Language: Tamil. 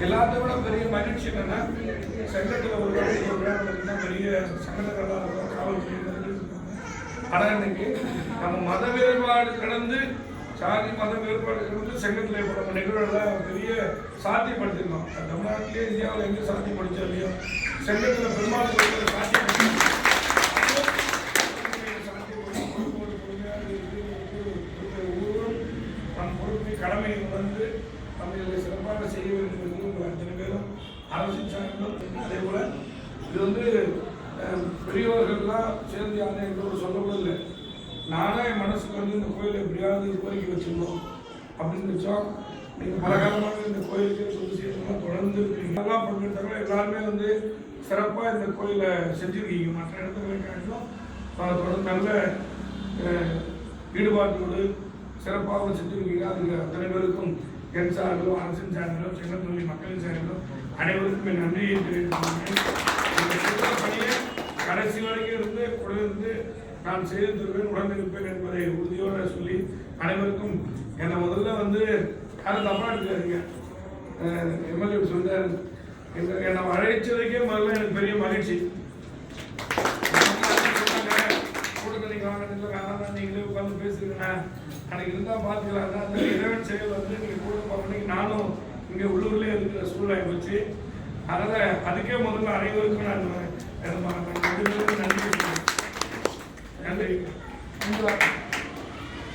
எல்லாத்தையும் விட பெரிய மகிழ்ச்சி என்னன்னா சங்கத்தில் ஒரு விழா பெரிய சங்கடங்கள்லாம் இருக்கும், காவல்துறை. ஆனால் இன்னைக்கு நம்ம மத வேறுபாடு கடந்து சாதி மத வேறுபாடு கடந்து சங்கத்தில் இப்போ நம்ம நிகழ்வுகள்லாம் பெரிய சாத்தியப்படுத்திருக்கோம். தமிழ்நாட்டிலே இந்தியாவில் எங்கே சாத்தியப்படுத்தோ இல்லையோ சங்கத்தில் பெரும்பாலும் சாத்தியப்படுத்தி கடமை உணர்ந்து நம்ம சிறப்பாக செய்ய வேண்டும் என்று உங்கள் அத்தனை பேரும் அரசின் சார்ந்தும் அதே போல இது பெரியவர்கள்லாம் சேர்ந்து யாரும் எங்களோட சொல்லக்கூடல. நானே என் மனசுக்கு இந்த கோயிலை எப்படியாவது கோரிக்கை வச்சிருந்தோம் அப்படின்னு வச்சோம். நீங்கள் பல காலமாக இந்த கோயிலுக்கு சொல்லி செய்யணும் தொடர்ந்து நல்லா பங்கெடுத்தாங்க. எல்லாருமே சிறப்பாக இந்த கோயிலை செஞ்சுருக்கீங்க. மற்ற இடத்துல காட்டிலும் தொடர்ந்து நல்ல ஈடுபாட்டோடு சிறப்பாக செஞ்சுருக்கீங்க. அதுக்கு அத்தனை பேருக்கும் என் சார்பிலோ அரசின் சார்பிலோ செங்கத்தொழில் மக்களின் சார்பிலோ அனைவருக்கும் என் நன்றியை தெரிவித்துள்ளேன். இந்த பணியை கடைசி வரைக்கும் இருந்து கொடுத்து நான் செய்து தருவேன், உடனிருப்பேன் என்பதை உறுதியோடு சொல்லி அனைவருக்கும் என்னை முதல்ல யாரும் தப்பாக எடுத்துக்காதீங்க. எம்எல்ஏ சொன்னார், என்னை அழைச்சதுக்கே முதல்ல எனக்கு பெரிய மகிழ்ச்சி. கூட்டத்தில் வாங்கினதில்லை, வேணாம் நீங்களே உட்காந்து பேசுறீங்கண்ணா, அன்னைக்கு இருந்தால் பார்த்துக்கலாங்க. அந்த இறைவன் செயல் நீங்கள் கூட பார்க்கணும். நானும் இங்கே உள்ளூர்லேயே இருக்கிற சூழ்நிலை வச்சு அதனால் அதுக்கே முதல்ல அனைவருக்கும் நான் நன்றி.